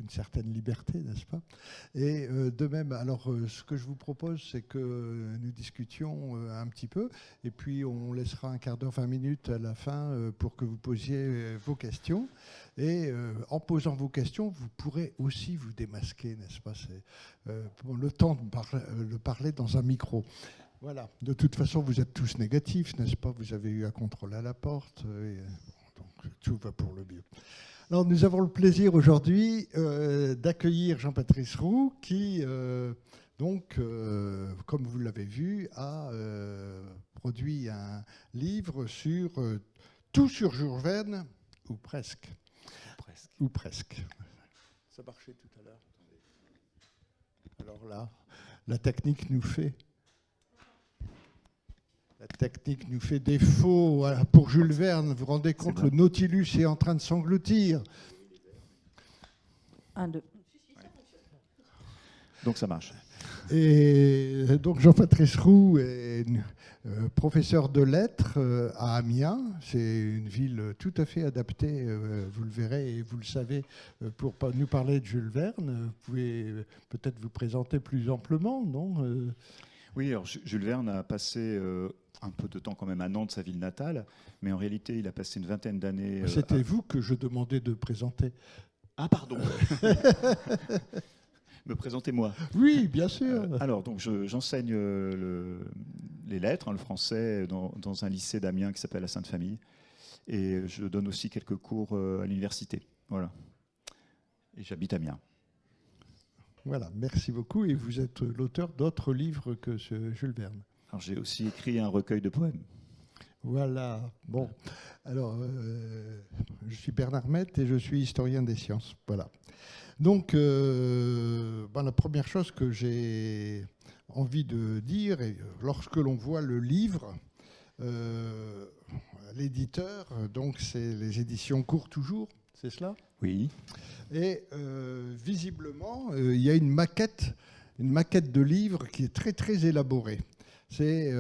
une certaine liberté, n'est-ce pas? Et de même, alors ce que je vous propose, c'est que nous discutions un petit peu, et puis on laissera un quart d'heure, 20 minutes à la fin pour que vous posiez vos questions. Et en posant vos questions, vous pourrez aussi vous démasquer, n'est-ce pas? C'est le temps de parler dans un micro. Voilà. De toute façon, vous êtes tous négatifs, n'est-ce pas? Vous avez eu un contrôle à la porte, donc tout va pour le mieux. Alors, nous avons le plaisir aujourd'hui d'accueillir Jean-Patrice Roux, qui, comme vous l'avez vu, a produit un livre sur tout sur Jules Verne, ou presque. Ou presque. Ça marchait tout à l'heure. Alors là, la technique nous fait défaut. Voilà, pour Jules Verne, vous vous rendez compte, bon. Le Nautilus est en train de s'engloutir. 1, 2. Donc ça marche. Et donc Jean-Patrice Roux est professeur de lettres à Amiens. C'est une ville tout à fait adaptée, vous le verrez et vous le savez, pour nous parler de Jules Verne. Vous pouvez peut-être vous présenter plus amplement, non? Oui, alors Jules Verne a passé un peu de temps quand même à Nantes, sa ville natale, mais en réalité, il a passé une vingtaine d'années... C'était vous que je demandais de présenter. Ah, pardon. Me présenter moi. Oui, bien sûr. Alors, donc, j'enseigne les lettres, le français, dans un lycée d'Amiens qui s'appelle la Sainte-Famille, et je donne aussi quelques cours à l'université. Voilà. Et j'habite Amiens. Voilà, merci beaucoup. Et vous êtes l'auteur d'autres livres que ce Jules Verne. Alors, j'ai aussi écrit un recueil de poèmes. Voilà. Bon, alors, je suis Bernard Mette et je suis historien des sciences. Voilà. Donc, la première chose que j'ai envie de dire, et lorsque l'on voit le livre, l'éditeur, donc c'est les éditions Court Toujours, c'est cela ? Oui. Et visiblement, il y a une maquette de livre qui est très très élaborée. C'est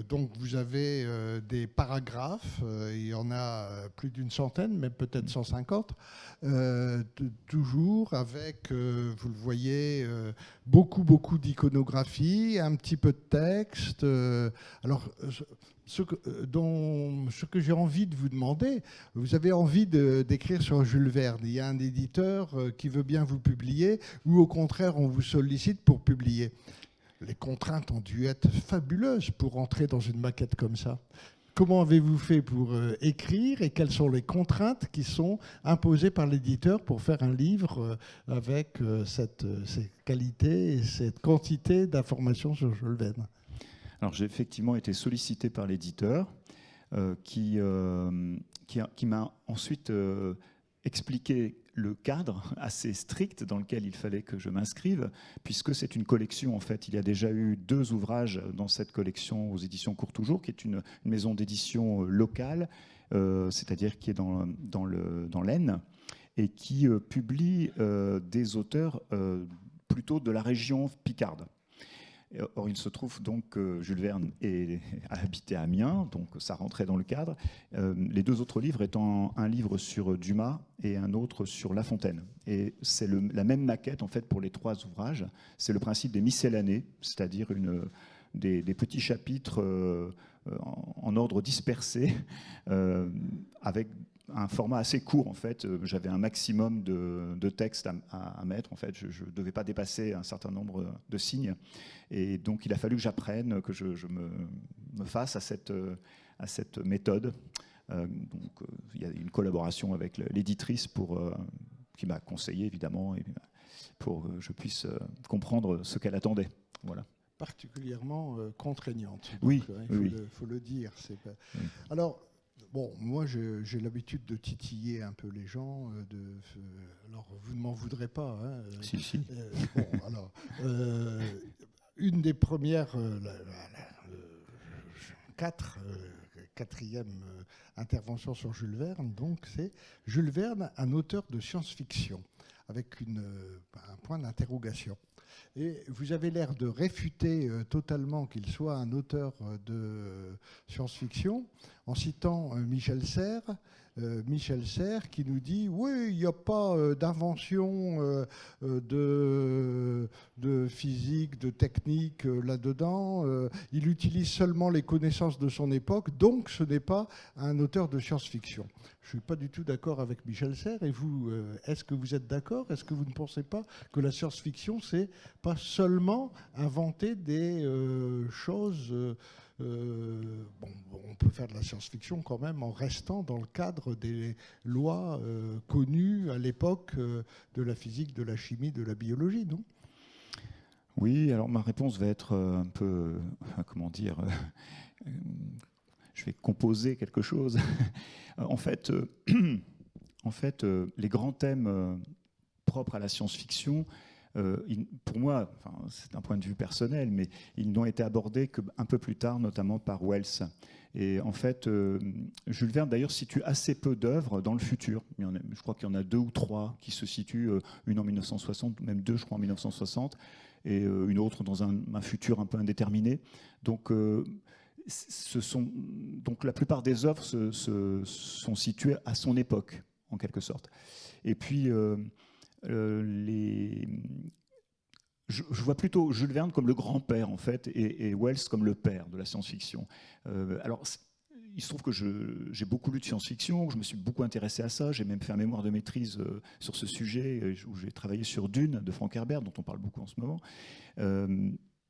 donc vous avez des paragraphes, il y en a plus d'une centaine, mais peut-être 150, toujours avec, vous le voyez, beaucoup d'iconographie, un petit peu de texte. Alors, ce que j'ai envie de vous demander, vous avez envie d'écrire sur Jules Verne. Il y a un éditeur qui veut bien vous publier, ou au contraire, on vous sollicite pour publier. Les contraintes ont dû être fabuleuses pour entrer dans une maquette comme ça. Comment avez-vous fait pour écrire et quelles sont les contraintes qui sont imposées par l'éditeur pour faire un livre avec cette qualité et cette quantité d'informations sur Jules Verne ? Alors j'ai effectivement été sollicité par l'éditeur qui m'a ensuite expliqué le cadre assez strict dans lequel il fallait que je m'inscrive, puisque c'est une collection, en fait. Il y a déjà eu 2 ouvrages dans cette collection aux éditions Court Toujours, qui est une maison d'édition locale, c'est-à-dire qui est dans l'Aisne, et qui publie des auteurs plutôt de la région picarde. Or, il se trouve donc que Jules Verne a habité à Amiens, donc ça rentrait dans le cadre. Les 2 autres livres étant un livre sur Dumas et un autre sur La Fontaine. Et c'est la même maquette en fait pour les 3 ouvrages. C'est le principe des miscellanées, c'est-à-dire des petits chapitres en ordre dispersé, avec un format assez court en fait. J'avais un maximum de texte à mettre en fait. Je ne devais pas dépasser un certain nombre de signes, et donc il a fallu que j'apprenne, que je me fasse à cette méthode. Donc il y a une collaboration avec l'éditrice qui m'a conseillé évidemment, et pour que je puisse comprendre ce qu'elle attendait. Voilà. Particulièrement contraignante. Donc, oui, il faut le dire. Oui. Alors. Bon, moi, j'ai l'habitude de titiller un peu les gens. Alors, vous ne m'en voudrez pas. Hein. Si. Bon, alors, une des premières, quatrième intervention sur Jules Verne, donc, c'est Jules Verne, un auteur de science-fiction. avec un point d'interrogation. Et vous avez l'air de réfuter totalement qu'il soit un auteur de science-fiction en citant Michel Serres. Michel Serres qui nous dit oui, il n'y a pas d'invention de physique, de technique là-dedans. Il utilise seulement les connaissances de son époque, donc ce n'est pas un auteur de science-fiction. Je ne suis pas du tout d'accord avec Michel Serres. Et vous, est-ce que vous êtes d'accord? Est-ce que vous ne pensez pas que la science-fiction, c'est pas seulement inventer des choses on peut faire de la science-fiction quand même en restant dans le cadre des lois connues à l'époque de la physique, de la chimie, de la biologie, non? Oui, alors ma réponse va être un peu, comment dire, je vais composer quelque chose. En fait, les grands thèmes propres à la science-fiction, pour moi, c'est un point de vue personnel, mais ils n'ont été abordés qu'un peu plus tard, notamment par Wells. Et en fait, Jules Verne, d'ailleurs, situe assez peu d'œuvres dans le futur. Je crois qu'il y en a 2 ou 3 qui se situent, une en 1960, même 2, je crois, en 1960, et une autre dans un futur un peu indéterminé. Donc, donc la plupart des œuvres sont situées à son époque, en quelque sorte. Et puis... je vois plutôt Jules Verne comme le grand-père en fait et Wells comme le père de la science-fiction. Alors il se trouve que j'ai beaucoup lu de science-fiction, je me suis beaucoup intéressé à ça, j'ai même fait un mémoire de maîtrise sur ce sujet où j'ai travaillé sur Dune de Frank Herbert dont on parle beaucoup en ce moment.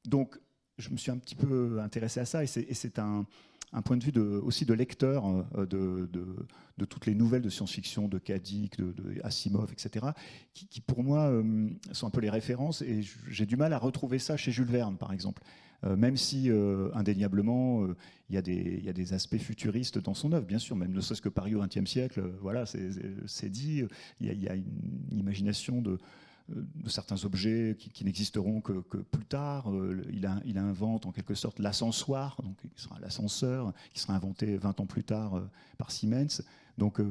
Donc je me suis un petit peu intéressé à ça et c'est un point de vue aussi de lecteur de toutes les nouvelles de science-fiction, de Kadik, de Asimov, etc., qui pour moi sont un peu les références, et j'ai du mal à retrouver ça chez Jules Verne, par exemple. Même si, indéniablement, il y a des aspects futuristes dans son œuvre, bien sûr, même ne serait-ce que Paris au XXe siècle, voilà, c'est dit, il y a une imagination de certains objets qui n'existeront que plus tard. Il invente en quelque sorte l'ascensoir, donc qui sera l'ascenseur, qui sera inventé 20 ans plus tard par Siemens. Donc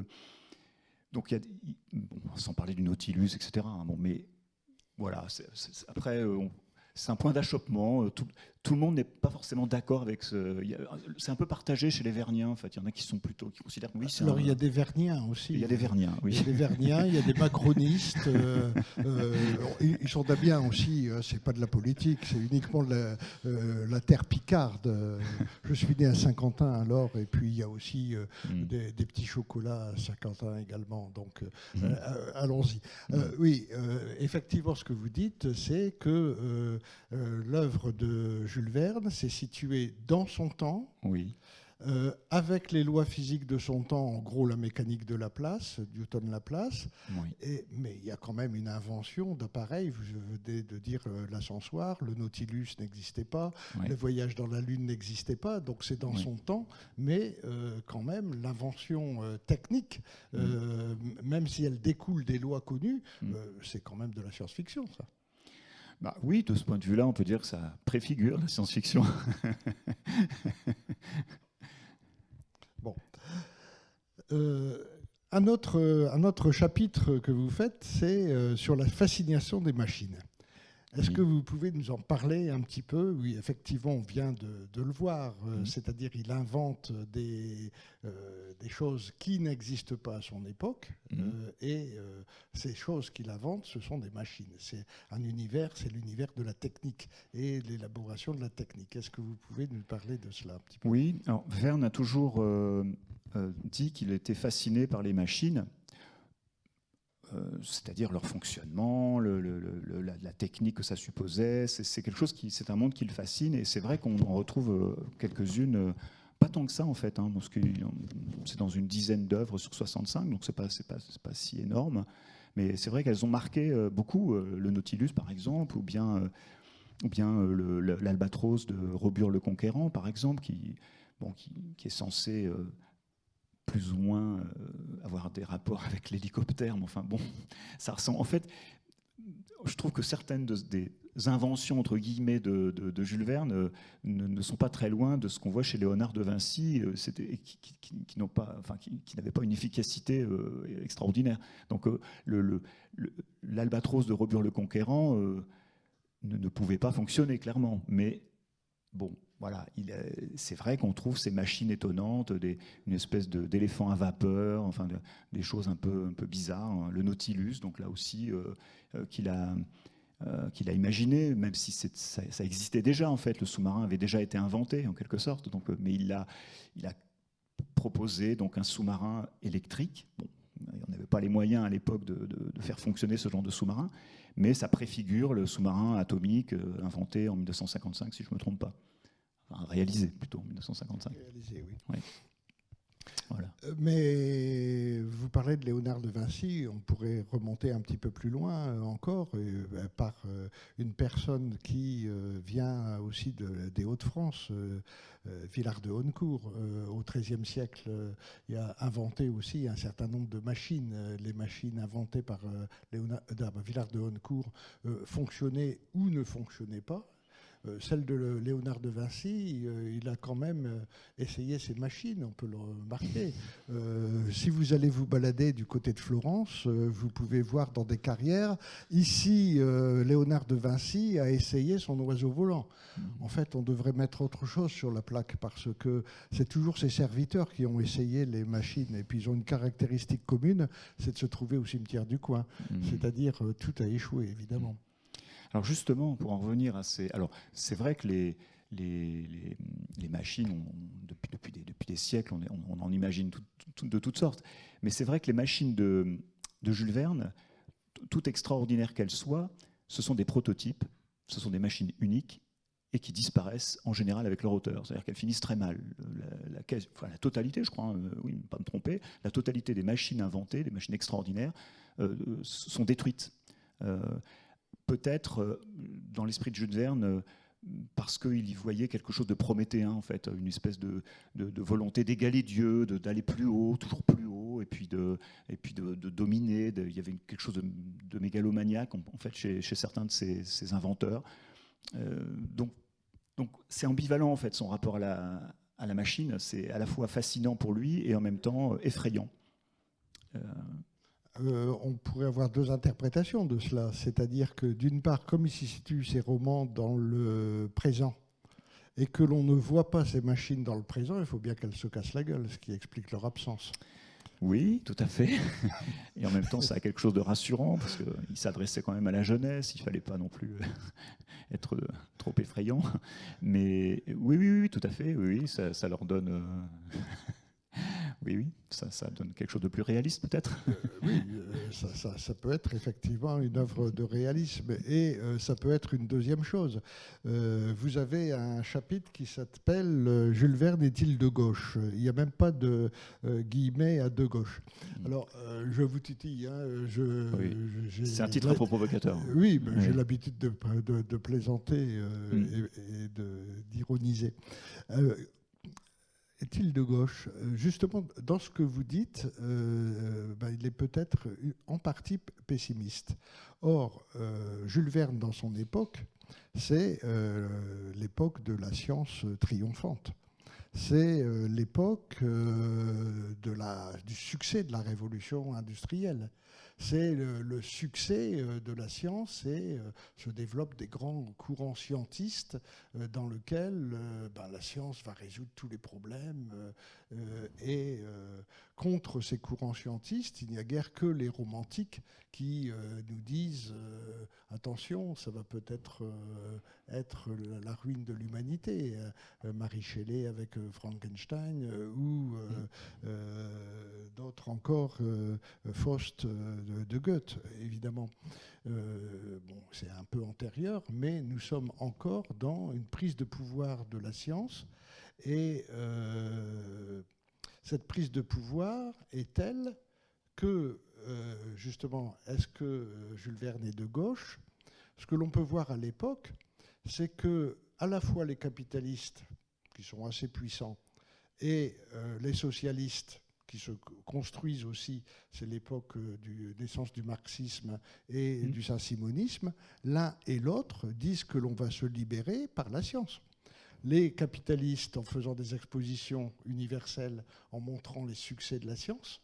sans parler du Nautilus, etc. Bon, mais voilà, après, c'est un point d'achoppement. Tout le monde n'est pas forcément d'accord avec ce. C'est un peu partagé chez les Verniens. En fait, il y en a qui considèrent que oui. Alors il y a des Verniens aussi. Il y a des Verniens, oui. Il y a des Verniens, il y a des macronistes. Ils sont bien aussi. C'est pas de la politique, c'est uniquement de la terre picarde. Je suis né à Saint-Quentin alors, et puis il y a aussi des petits chocolats à Saint-Quentin également. Donc allons-y. Oui, effectivement, ce que vous dites, c'est que l'œuvre de Jules Verne s'est situé dans son temps, oui. Avec les lois physiques de son temps, en gros la mécanique de Laplace, Newton-Laplace, oui. Mais il y a quand même une invention d'appareils, vous venez de dire l'ascensoir, le Nautilus n'existait pas, oui. le voyage dans la Lune n'existait pas, donc c'est dans son temps, mais quand même l'invention technique, même si elle découle des lois connues, c'est quand même de la science-fiction, ça. Bah oui, de ce point de vue-là, on peut dire que ça préfigure la science-fiction. Bon. Un autre chapitre que vous faites, c'est sur la fascination des machines. Est-ce que vous pouvez nous en parler un petit peu? Oui, effectivement, on vient de le voir, c'est-à-dire il invente des choses qui n'existent pas à son époque, et ces choses qu'il invente, ce sont des machines. C'est un univers, c'est l'univers de la technique et l'élaboration de la technique. Est-ce que vous pouvez nous parler de cela un petit peu? Oui, alors Verne a toujours dit qu'il était fasciné par les machines, c'est-à-dire leur fonctionnement, la technique que ça supposait. C'est quelque chose c'est un monde qui le fascine, et c'est vrai qu'on en retrouve quelques-unes, pas tant que ça en fait, parce que c'est dans une dizaine d'œuvres sur 65, donc c'est pas si énorme, mais c'est vrai qu'elles ont marqué beaucoup, le Nautilus par exemple, ou bien l'Albatros de Robur le Conquérant par exemple, qui est censé plus ou moins avoir des rapports avec l'hélicoptère, mais enfin bon, ça ressemble. En fait, je trouve que certaines des inventions entre guillemets de Jules Verne ne sont pas très loin de ce qu'on voit chez Léonard de Vinci, qui n'avaient pas une efficacité extraordinaire. Donc l'Albatros de Robur le Conquérant ne pouvait pas fonctionner clairement, mais bon, voilà, c'est vrai qu'on trouve ces machines étonnantes, une espèce d'éléphant à vapeur, enfin des choses un peu bizarres. Hein. Le Nautilus, donc là aussi, qu'il a imaginé, même si ça existait déjà en fait. Le sous-marin avait déjà été inventé en quelque sorte, donc, mais il a proposé donc un sous-marin électrique. Bon, on n'avait pas les moyens à l'époque de faire fonctionner ce genre de sous-marin, mais ça préfigure le sous-marin atomique inventé en 1955, si je ne me trompe pas. Enfin, réalisé plutôt en 1955. Réalisé, oui. Ouais. Voilà. Mais vous parlez de Léonard de Vinci, on pourrait remonter un petit peu plus loin encore, par une personne qui vient aussi des Hauts-de-France, Villard de Honnecourt, au XIIIe siècle, il a inventé aussi un certain nombre de machines. Les machines inventées par Villard de Honnecourt fonctionnaient ou ne fonctionnaient pas. Celle de Léonard de Vinci, il a quand même essayé ces machines, on peut le remarquer. Si vous allez vous balader du côté de Florence, vous pouvez voir dans des carrières. Ici, Léonard de Vinci a essayé son oiseau volant. En fait, on devrait mettre autre chose sur la plaque parce que c'est toujours ses serviteurs qui ont essayé les machines. Et puis, ils ont une caractéristique commune, c'est de se trouver au cimetière du coin. C'est-à-dire, tout a échoué, évidemment. Alors justement, pour en revenir à ces... Alors c'est vrai que les machines, depuis des siècles, on en imagine de toutes sortes. Mais c'est vrai que les machines de Jules Verne, toutes extraordinaires qu'elles soient, ce sont des prototypes, ce sont des machines uniques et qui disparaissent en général avec leur auteur. C'est-à-dire qu'elles finissent très mal. La totalité, je crois, oui, ne pas me tromper, la totalité des machines inventées, des machines extraordinaires, sont détruites. Peut-être dans l'esprit de Jules Verne, parce qu'il y voyait quelque chose de prométhéen, en fait, une espèce de volonté d'égaler Dieu, d'aller plus haut, toujours plus haut, et puis de dominer. Il y avait quelque chose de mégalomaniaque, en fait, chez certains de ces inventeurs. Donc c'est ambivalent, en fait, son rapport à la machine. C'est à la fois fascinant pour lui et en même temps effrayant. On pourrait avoir deux interprétations de cela. C'est-à-dire que, d'une part, comme il se situe ces romans dans le présent et que l'on ne voit pas ces machines dans le présent, il faut bien qu'elles se cassent la gueule, ce qui explique leur absence. Oui, tout à fait. Et en même temps, ça a quelque chose de rassurant, parce qu'il s'adressait quand même à la jeunesse, il ne fallait pas non plus être trop effrayant. Mais oui, tout à fait, oui, ça leur donne... Oui, ça donne quelque chose de plus réaliste peut-être. Oui, ça peut être effectivement une œuvre de réalisme. Et ça peut être une deuxième chose. Vous avez un chapitre qui s'appelle « Jules Verne est-il de gauche ?» Il n'y a même pas de guillemets à de gauche. Alors, je vous titille. Hein, c'est un titre un peu provocateur. Oui, oui. J'ai l'habitude de plaisanter et d'ironiser. Est-il de gauche ? Justement, dans ce que vous dites, il est peut-être en partie pessimiste. Or, Jules Verne, dans son époque, c'est l'époque de la science triomphante. C'est l'époque du succès de la révolution industrielle. C'est le succès de la science et se développent des grands courants scientistes dans lesquels la science va résoudre tous les problèmes. Et contre ces courants scientistes, il n'y a guère que les romantiques qui nous disent attention, ça va peut-être être la ruine de l'humanité. Marie Shelley avec Frankenstein ou d'autres encore, Faust de Goethe, évidemment. C'est un peu antérieur, mais nous sommes encore dans une prise de pouvoir de la science et cette prise de pouvoir est telle que, justement, est-ce que Jules Verne est de gauche ? Ce que l'on peut voir à l'époque, c'est que à la fois les capitalistes, qui sont assez puissants, et les socialistes, qui se construisent aussi, c'est l'époque de naissance du marxisme et du saint-simonisme, l'un et l'autre disent que l'on va se libérer par la science. Les capitalistes en faisant des expositions universelles, en montrant les succès de la science,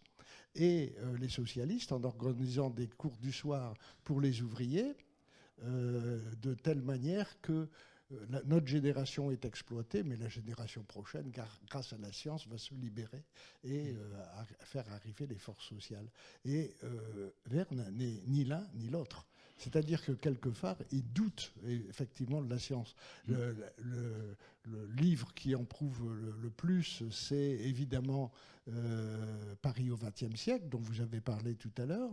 et les socialistes en organisant des cours du soir pour les ouvriers, de telle manière que notre génération est exploitée, mais la génération prochaine, grâce à la science, va se libérer et faire arriver les forces sociales. Et Verne n'est ni l'un ni l'autre. C'est-à-dire que quelque part, il doute effectivement de la science. Le livre qui en prouve le plus, c'est évidemment Paris au XXe siècle, dont vous avez parlé tout à l'heure,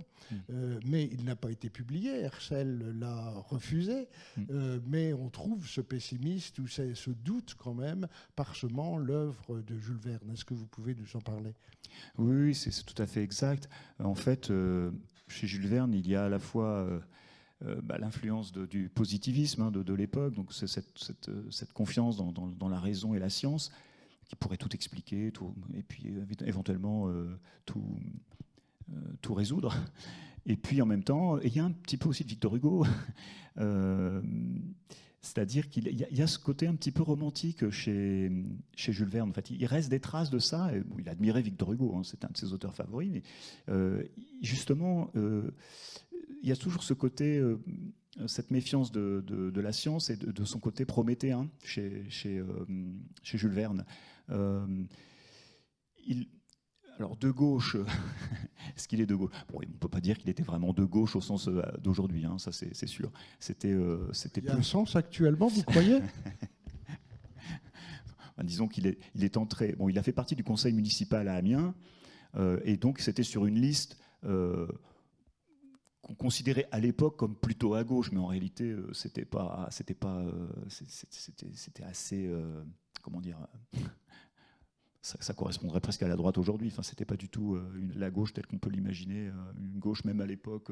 mais il n'a pas été publié. Herschel l'a refusé, mais on trouve ce pessimiste ou ce doute quand même parsemant l'œuvre de Jules Verne. Est-ce que vous pouvez nous en parler? Oui, c'est tout à fait exact. En fait, chez Jules Verne, il y a à la fois l'influence du positivisme de l'époque, donc cette confiance dans la raison et la science, qui pourrait tout expliquer, et puis éventuellement tout résoudre. Et puis en même temps, il y a un petit peu aussi de Victor Hugo, c'est-à-dire qu'il y a ce côté un petit peu romantique chez Jules Verne. En fait, il reste des traces de ça. Et, bon, il admirait Victor Hugo, hein, c'est un de ses auteurs favoris, mais justement, il y a toujours ce côté, cette méfiance de la science et de son côté prométhéen chez Jules Verne. Alors de gauche, est-ce qu'il est de gauche? Bon, on ne peut pas dire qu'il était vraiment de gauche au sens d'aujourd'hui, hein, ça c'est sûr. C'était il y a un sens actuellement, vous croyez? Disons qu'il est entré. Bon, il a fait partie du conseil municipal à Amiens, et donc c'était sur une liste qu'on considérait à l'époque comme plutôt à gauche, mais en réalité c'était assez, comment dire, ça correspondrait presque à la droite aujourd'hui. Enfin, c'était pas du tout la gauche telle qu'on peut l'imaginer, une gauche même à l'époque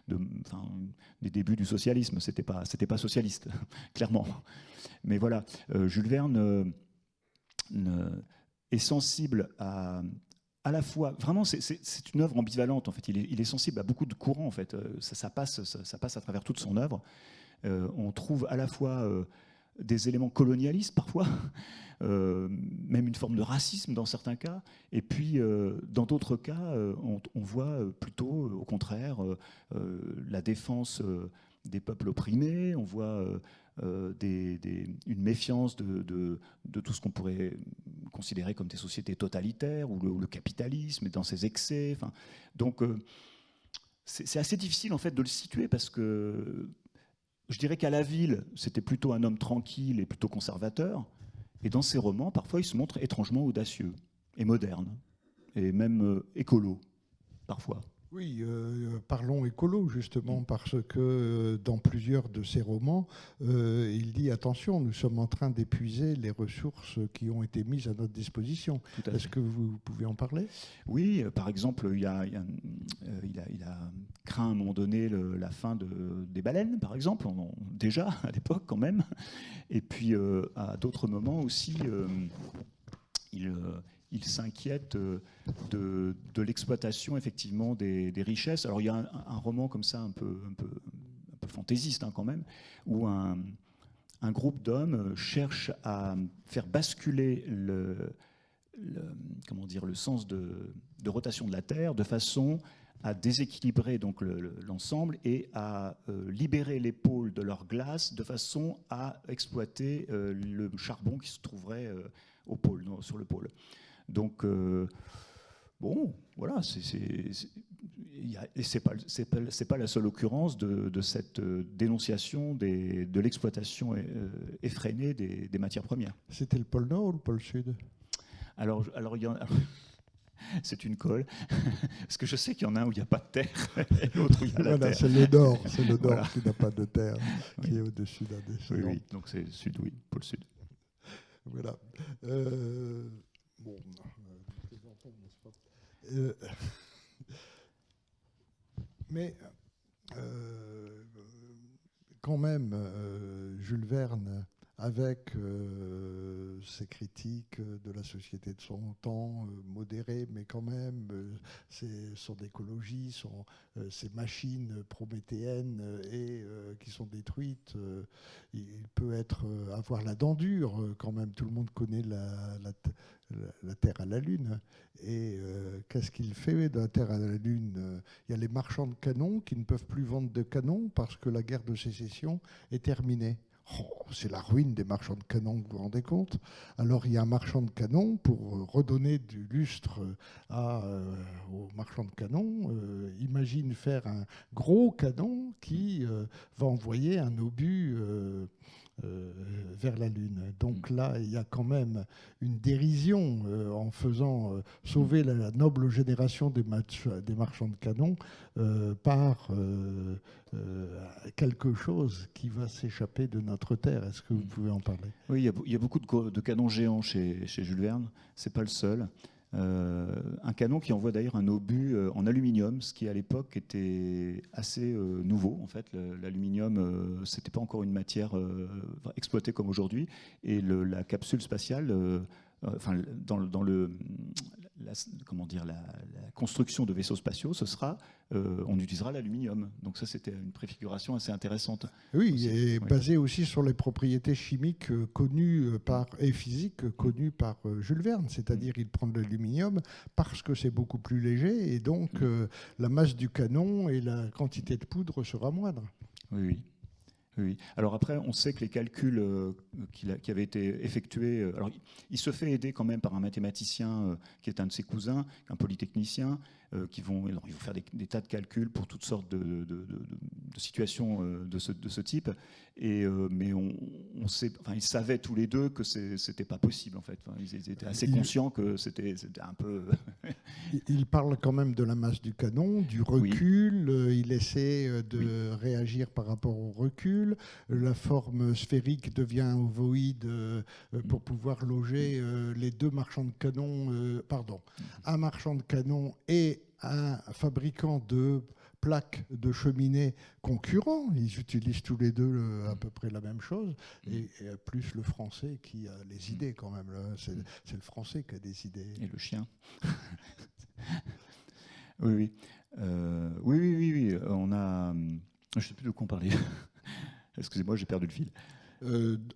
des débuts du socialisme. C'était pas socialiste, clairement. Mais voilà, Jules Verne est sensible à la fois, vraiment, c'est une œuvre ambivalente en fait. Il est sensible à beaucoup de courants en fait. Ça passe à travers toute son œuvre. On trouve à la fois des éléments colonialistes parfois, même une forme de racisme dans certains cas, et puis dans d'autres cas, on voit plutôt au contraire la défense des peuples opprimés, on voit une méfiance de tout ce qu'on pourrait considérer comme des sociétés totalitaires, ou le capitalisme dans ses excès. Enfin, donc c'est assez difficile en fait de le situer, parce que je dirais qu'à la ville, c'était plutôt un homme tranquille et plutôt conservateur, et dans ses romans, parfois, il se montre étrangement audacieux et moderne, et même écolo, parfois. Oui, parlons écolo justement, parce que dans plusieurs de ses romans, il dit attention, nous sommes en train d'épuiser les ressources qui ont été mises à notre disposition. Est-ce que vous pouvez en parler? Oui, par exemple, il a craint à un moment donné la fin des baleines, par exemple, déjà à l'époque quand même. Et puis à d'autres moments aussi, il s'inquiète de l'exploitation effectivement des richesses. Alors il y a un roman comme ça un peu fantaisiste quand même, où un groupe d'hommes cherche à faire basculer le sens de rotation de la Terre de façon à déséquilibrer donc l'ensemble et à libérer les pôles de leur glace de façon à exploiter le charbon qui se trouverait au pôle, sur le pôle. Donc, bon, voilà, c'est pas la seule occurrence de cette dénonciation de l'exploitation effrénée des matières premières. C'était le pôle Nord ou le pôle Sud? Alors il y en a... C'est une colle, parce que je sais qu'il y en a un où il n'y a pas de terre, et l'autre où il y a la terre. C'est le Nord, voilà, qui n'a pas de terre, qui est au-dessus d'un des. Oui, donc c'est Sud, oui, pôle Sud. Voilà. Bon, mais quand même, Jules Verne, avec ses critiques de la société de son temps, modérées, mais quand même, son écologie, ses machines prométhéennes qui sont détruites. Il peut avoir la dent dure, quand même. Tout le monde connaît la Terre à la Lune. Et qu'est-ce qu'il fait de la Terre à la Lune? Il y a les marchands de canons qui ne peuvent plus vendre de canons parce que la guerre de sécession est terminée. Oh, c'est la ruine des marchands de canons, vous vous rendez compte? Alors il y a un marchand de canons pour redonner du lustre aux marchands de canons. Imagine faire un gros canon qui va envoyer un obus vers la Lune. Donc là, il y a quand même une dérision en faisant sauver la noble génération des marchands de canons par quelque chose qui va s'échapper de notre terre. Est-ce que vous pouvez en parler? Oui, il y a beaucoup de canons géants chez Jules Verne. C'est pas le seul. Un canon qui envoie d'ailleurs un obus en aluminium, ce qui à l'époque était assez nouveau. En fait, l'aluminium, c'était pas encore une matière exploitée comme aujourd'hui. Et la capsule spatiale, enfin, la construction de vaisseaux spatiaux, on utilisera l'aluminium. Donc ça, c'était une préfiguration assez intéressante. Oui, aussi, et basée aussi sur les propriétés chimiques connues et physiques connues par Jules Verne. C'est-à-dire, il prend de l'aluminium parce que c'est beaucoup plus léger et donc la masse du canon et la quantité de poudre sera moindre. Oui. Oui. Alors après, on sait que les calculs qui avaient été effectués, alors il se fait aider quand même par un mathématicien qui est un de ses cousins, un polytechnicien, ils vont faire des tas de calculs pour toutes sortes de situations de ce type. Mais ils savaient tous les deux que c'était pas possible en fait. Enfin, ils étaient assez conscients que c'était un peu. Il parle quand même de la masse du canon, du recul. Oui. Il essaie de réagir par rapport au recul. La forme sphérique devient ovoïde pour pouvoir loger les deux marchands de canons. Un marchand de canons et un fabricant de plaques de cheminée concurrents. Ils utilisent tous les deux à peu près la même chose. Et plus le français qui a les idées quand même. C'est le français qui a des idées. Et le chien. Oui. Oui. On a. Je ne sais plus de quoi on parlait. Excusez-moi, j'ai perdu le fil.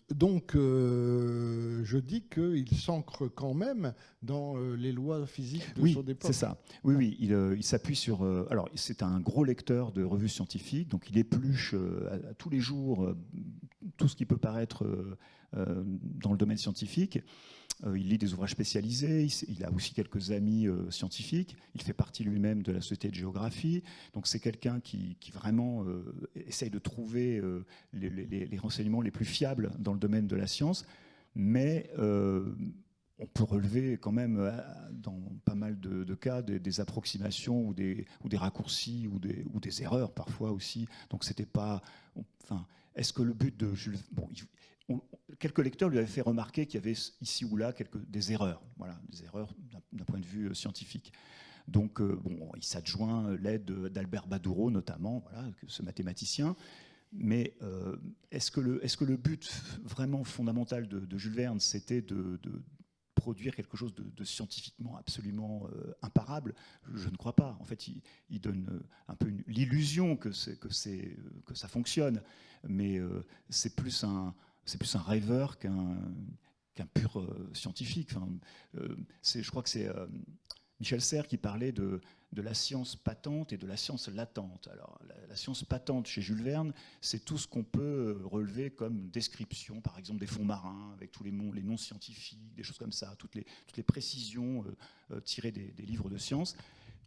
Donc, je dis qu'il s'ancre quand même dans les lois physiques de son époque. C'est ça. Oui, il s'appuie sur... alors, c'est un gros lecteur de revues scientifiques, donc il épluche à tous les jours tout ce qui peut paraître dans le domaine scientifique. Il lit des ouvrages spécialisés, il a aussi quelques amis scientifiques, il fait partie lui-même de la Société de géographie, donc c'est quelqu'un qui vraiment essaye de trouver les renseignements les plus fiables dans le domaine de la science, mais on peut relever quand même dans pas mal de cas des approximations ou des raccourcis ou des erreurs parfois aussi, donc c'était pas... Enfin, est-ce que le but de Jules... quelques lecteurs lui avaient fait remarquer qu'il y avait ici ou là des erreurs, des erreurs d'un point de vue scientifique. Donc, il s'adjoint l'aide d'Albert Badoureau, notamment, ce mathématicien. Mais est-ce que le but vraiment fondamental de Jules Verne, c'était de produire quelque chose de scientifiquement absolument imparable? Je ne crois pas. En fait, il donne un peu l'illusion que ça fonctionne, mais c'est plus un rêveur qu'un pur scientifique. Enfin, je crois que c'est Michel Serres qui parlait de la science patente et de la science latente. Alors, la science patente chez Jules Verne, c'est tout ce qu'on peut relever comme description, par exemple des fonds marins, avec tous les noms scientifiques, des choses comme ça, toutes les précisions tirées des livres de science,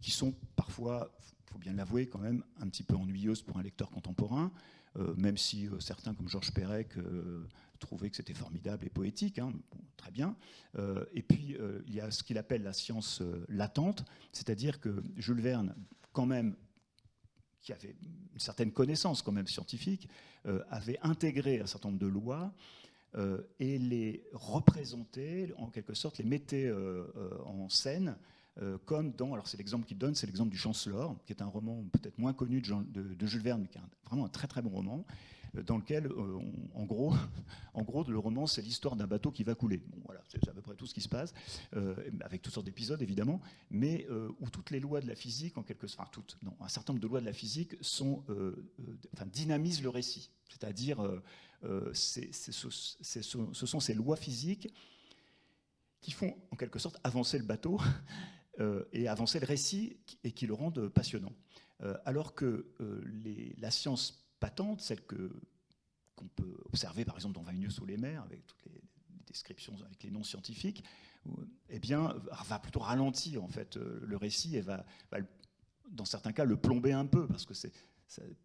qui sont parfois, il faut bien l'avouer, quand même un petit peu ennuyeuses pour un lecteur contemporain. Même si certains, comme Georges Perec, trouvaient que c'était formidable et poétique, très bien. Et puis, il y a ce qu'il appelle la science latente, c'est-à-dire que Jules Verne, quand même, qui avait une certaine connaissance quand même scientifique, avait intégré un certain nombre de lois et les représentait, en quelque sorte, les mettait en scène comme dans, alors c'est l'exemple qu'il donne, c'est l'exemple du Chancellor, qui est un roman peut-être moins connu de Jules Verne, mais qui est vraiment un très très bon roman, dans lequel, en gros, le roman, c'est l'histoire d'un bateau qui va couler. Bon, voilà, c'est à peu près tout ce qui se passe, avec toutes sortes d'épisodes, évidemment, mais où toutes les lois de la physique, en quelque sorte, enfin toutes, non, un certain nombre de lois de la physique dynamisent le récit. C'est-à-dire, ce sont ces lois physiques qui font, en quelque sorte, avancer le bateau et avancer le récit et qui le rendent passionnant. Alors que la science patente, celle qu'on peut observer par exemple dans 20 minutes sous les mers, avec toutes les descriptions, avec les noms scientifiques, eh bien, va plutôt ralentir en fait le récit et va, dans certains cas, le plomber un peu, parce que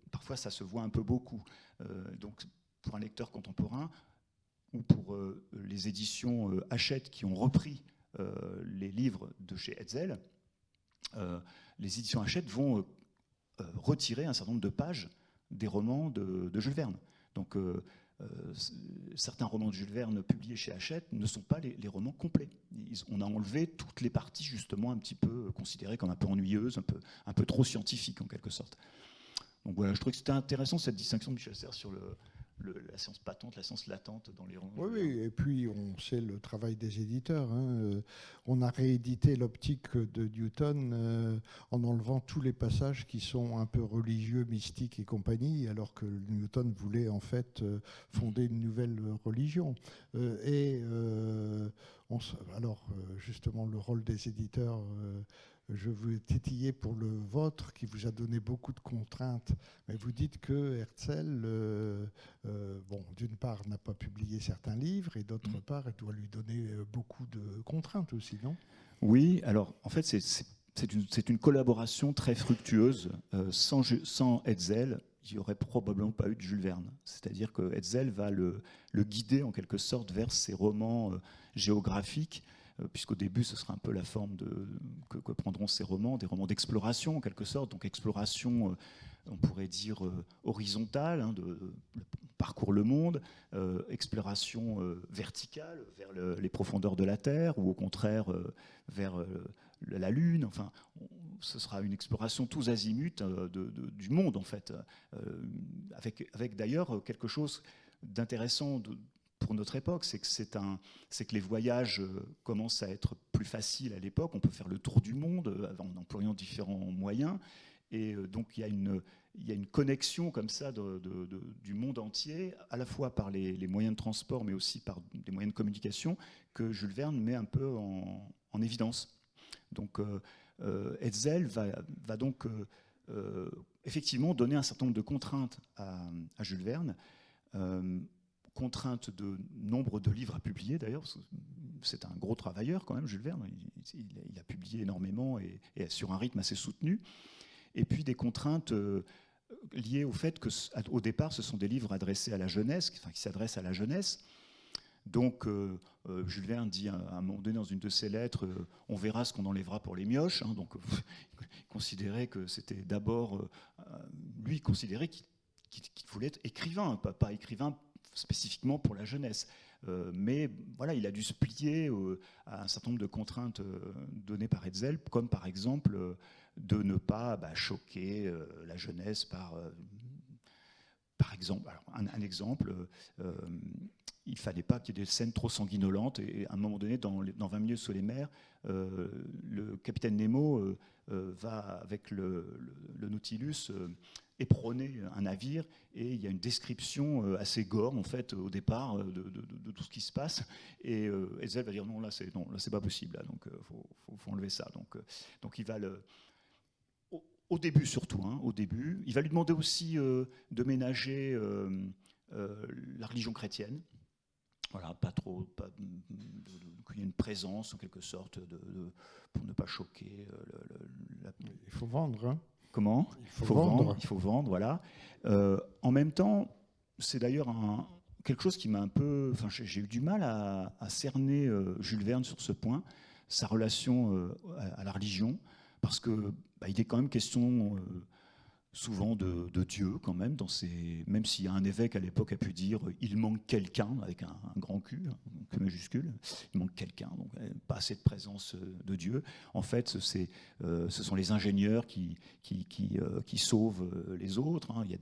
parfois ça se voit un peu beaucoup. Donc, pour un lecteur contemporain, ou pour les éditions Hachette qui ont repris les livres de chez Hetzel, les éditions Hachette vont retirer un certain nombre de pages des romans de Jules Verne. Donc, certains romans de Jules Verne publiés chez Hachette ne sont pas les romans complets. On a enlevé toutes les parties justement un petit peu considérées comme un peu ennuyeuses, un peu trop scientifiques en quelque sorte. Donc voilà, je trouvais que c'était intéressant cette distinction de Michel Serres sur la science patente, la science latente dans les romans. Oui, et puis on sait le travail des éditeurs. On a réédité l'optique de Newton en enlevant tous les passages qui sont un peu religieux, mystiques et compagnie, alors que Newton voulait en fait fonder une nouvelle religion. Alors justement, le rôle des éditeurs... je veux titiller pour le vôtre, qui vous a donné beaucoup de contraintes. Mais vous dites que Hetzel, d'une part, n'a pas publié certains livres, et d'autre part, elle doit lui donner beaucoup de contraintes aussi, non ? Oui, alors en fait, c'est une collaboration très fructueuse. Sans Hetzel, il n'y aurait probablement pas eu de Jules Verne. C'est-à-dire que Hetzel va le guider en quelque sorte vers ses romans géographiques, puisqu'au début, ce sera un peu la forme que prendront ces romans, des romans d'exploration en quelque sorte, donc exploration, on pourrait dire horizontale, parcours le monde, exploration verticale vers les profondeurs de la Terre, ou au contraire vers la Lune. Enfin, ce sera une exploration tous azimuts du monde en fait, avec d'ailleurs quelque chose d'intéressant pour notre époque, c'est que les voyages commencent à être plus faciles à l'époque. On peut faire le tour du monde en employant différents moyens. Et donc il y a une connexion comme ça du monde entier, à la fois par les moyens de transport, mais aussi par des moyens de communication, que Jules Verne met un peu en évidence. Donc Hetzel va donc effectivement donner un certain nombre de contraintes à Jules Verne, contrainte de nombre de livres à publier d'ailleurs, c'est un gros travailleur quand même, Jules Verne, il a publié énormément et sur un rythme assez soutenu, et puis des contraintes liées au fait qu'au départ ce sont des livres adressés à la jeunesse, enfin, qui s'adressent à la jeunesse. Donc Jules Verne dit à un moment donné dans une de ses lettres, on verra ce qu'on enlèvera pour les mioches, hein, donc il considérait que c'était d'abord, lui considérait qu'il voulait être écrivain, pas écrivain spécifiquement pour la jeunesse. Mais voilà, il a dû se plier à un certain nombre de contraintes données par Hetzel, comme par exemple de ne pas choquer la jeunesse par exemple, alors un exemple, il ne fallait pas qu'il y ait des scènes trop sanguinolentes, et à un moment donné, dans 20 minutes sous les mers, le capitaine Nemo va avec le Nautilus éperonner un navire, et il y a une description assez gore en fait au départ de tout ce qui se passe, et Hetzel va dire non, là c'est pas possible, là, donc faut enlever ça. Donc il va au début surtout, au début, il va lui demander aussi de ménager la religion chrétienne. Voilà, qu'il y ait une présence en quelque sorte pour ne pas choquer. Il faut vendre, hein. Comment ? Il faut vendre, voilà. En même temps, c'est d'ailleurs quelque chose qui m'a un peu... Enfin, j'ai eu du mal à cerner Jules Verne sur ce point, sa relation à la religion, parce que il est quand même question souvent de Dieu quand même, même s'il y a un évêque à l'époque a pu dire il manque quelqu'un avec un grand Q, Q majuscule, il manque quelqu'un, donc pas assez de présence de Dieu. En fait, ce sont les ingénieurs qui sauvent les autres. Hein. Il y a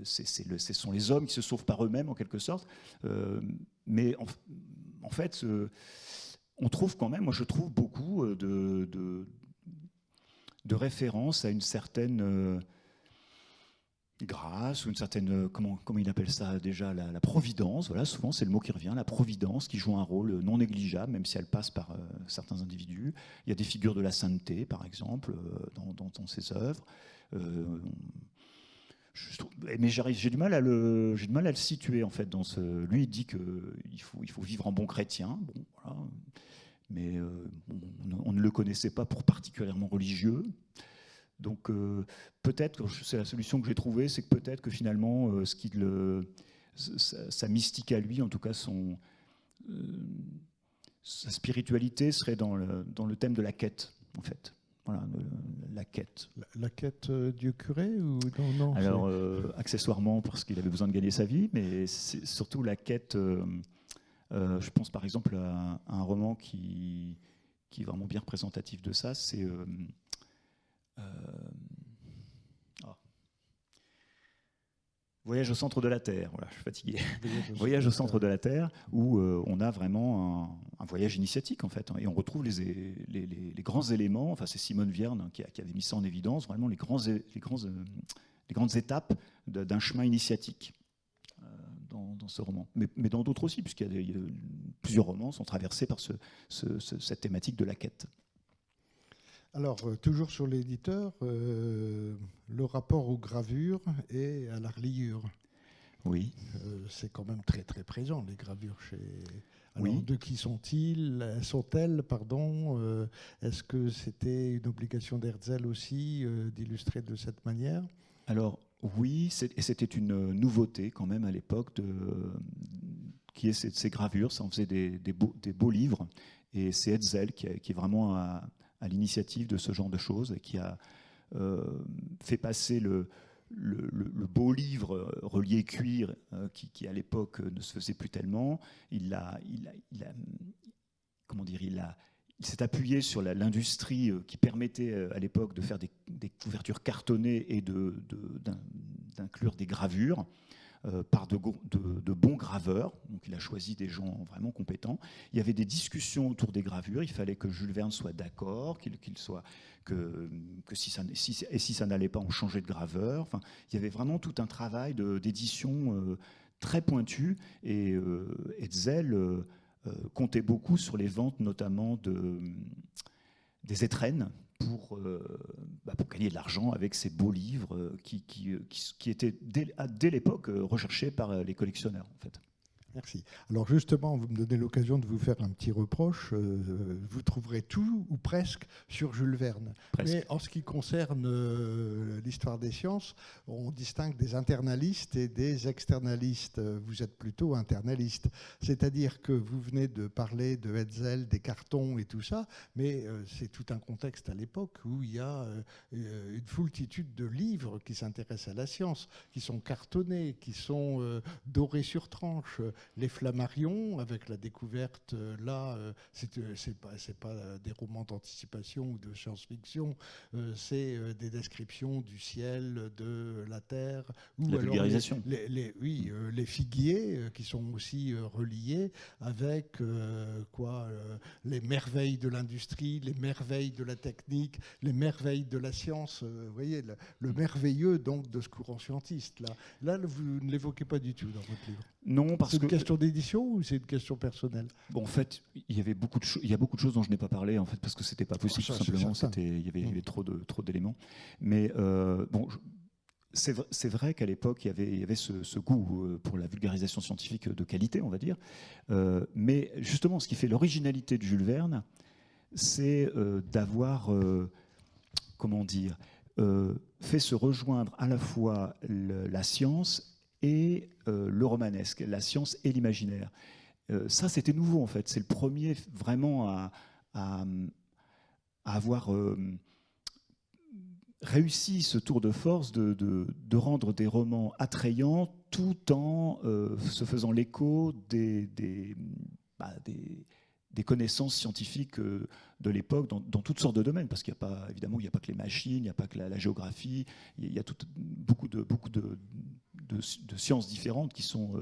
ce sont les hommes qui se sauvent par eux-mêmes en quelque sorte. Mais en fait, on trouve quand même, moi je trouve beaucoup de références à une certaine grâce ou une certaine, comment il appelle ça déjà, la providence. Voilà, souvent c'est le mot qui revient, la providence, qui joue un rôle non négligeable, même si elle passe par certains individus. Il y a des figures de la sainteté, par exemple, dans ses œuvres. Mais j'ai du mal à le situer en fait. Lui, il dit qu'il faut vivre en bon chrétien. Bon, voilà. Mais on ne le connaissait pas pour particulièrement religieux. Donc peut-être, c'est la solution que j'ai trouvée, c'est que peut-être que finalement, sa mystique à lui, en tout cas sa spiritualité serait dans le thème de la quête, en fait. Voilà, la quête. La quête Dieu curé ou non, alors, accessoirement, parce qu'il avait besoin de gagner sa vie, mais c'est surtout la quête. Je pense par exemple à un roman qui est vraiment bien représentatif de ça, c'est Voyage au centre de la Terre. Voilà, je suis fatigué. Voyage au centre de la Terre, où on a vraiment un voyage initiatique en fait, hein, et on retrouve les grands éléments. Enfin, c'est Simone Vierne hein, qui avait mis ça en évidence, vraiment les grandes étapes d'un chemin initiatique dans ce roman. Mais dans d'autres aussi, puisqu'il y a plusieurs romans sont traversés par cette thématique de la quête. Alors, toujours sur l'éditeur, le rapport aux gravures et à la reliure. Oui. C'est quand même très très présent, les gravures chez... Alors, oui. De qui sont-elles, pardon, est-ce que c'était une obligation d'Herzl aussi d'illustrer de cette manière? Alors, oui, et c'était une nouveauté quand même à l'époque qui est ces gravures. Ça en faisait des beaux livres. Et c'est Hetzel qui est vraiment à l'initiative de ce genre de choses et qui a fait passer le beau livre relié cuir qui à l'époque ne se faisait plus tellement. Il s'est appuyé sur l'industrie qui permettait à l'époque de faire des couvertures cartonnées et d'inclure des gravures par de bons graveurs. Donc il a choisi des gens vraiment compétents. Il y avait des discussions autour des gravures. Il fallait que Jules Verne soit d'accord, que si ça n'allait pas, on changeait de graveur. Enfin, il y avait vraiment tout un travail d'édition très pointu. Et Hetzel comptait beaucoup sur les ventes, notamment des étrennes, pour gagner de l'argent avec ces beaux livres qui étaient dès l'époque recherchés par les collectionneurs en fait. Merci. Alors justement, vous me donnez l'occasion de vous faire un petit reproche. Vous trouverez tout, ou presque, sur Jules Verne. Presque. Mais en ce qui concerne l'histoire des sciences, on distingue des internalistes et des externalistes. Vous êtes plutôt internaliste. C'est-à-dire que vous venez de parler de Hetzel, des cartons et tout ça, mais c'est tout un contexte à l'époque où il y a une foultitude de livres qui s'intéressent à la science, qui sont cartonnés, qui sont dorés sur tranche. Les Flammarions, avec la découverte, là, c'est pas des romans d'anticipation ou de science-fiction, c'est des descriptions du ciel, de la terre. Ou la vulgarisation. Les figuiers, qui sont aussi reliés avec les merveilles de l'industrie, les merveilles de la technique, les merveilles de la science. Vous voyez, le merveilleux donc de ce courant scientiste. Là, vous ne l'évoquez pas du tout dans votre livre. Non, parce que... C'est une question d'édition ou c'est une question personnelle? Bon, en fait, il y a beaucoup de choses dont je n'ai pas parlé, en fait, parce que c'était pas possible, tout simplement. Il y avait trop d'éléments. Mais c'est vrai qu'à l'époque, il y avait ce goût pour la vulgarisation scientifique de qualité, on va dire. Mais justement, ce qui fait l'originalité de Jules Verne, c'est d'avoir, fait se rejoindre à la fois la science et le romanesque, la science et l'imaginaire. Ça, c'était nouveau, en fait. C'est le premier vraiment à avoir réussit ce tour de force de rendre des romans attrayants tout en se faisant l'écho des connaissances scientifiques de l'époque dans toutes sortes de domaines, parce qu'il n'y a pas, évidemment, il n'y a pas que les machines, il n'y a pas que la géographie, il y a beaucoup de sciences différentes qui sont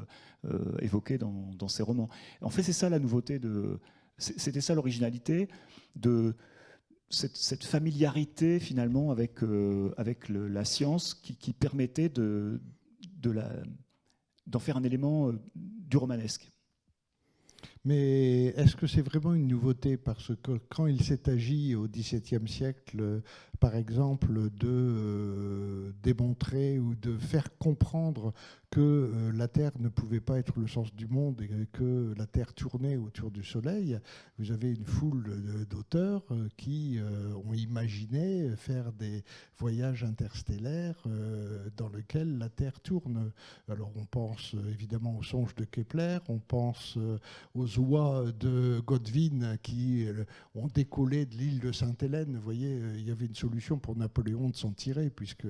évoquées dans ces romans. En fait, c'est ça la nouveauté, c'était ça l'originalité de cette familiarité finalement avec la science qui permettait d'en faire un élément du romanesque. Mais est-ce que c'est vraiment une nouveauté? Parce que quand il s'est agi au XVIIe siècle, par exemple, de démontrer ou de faire comprendre que la Terre ne pouvait pas être le sens du monde et que la Terre tournait autour du Soleil, vous avez une foule d'auteurs qui ont imaginé faire des voyages interstellaires dans lesquels la Terre tourne. Alors on pense évidemment aux songes de Kepler, on pense aux oies de Godwin qui ont décollé de l'île de Sainte-Hélène. Vous voyez, il y avait une solution pour Napoléon de s'en tirer, puisque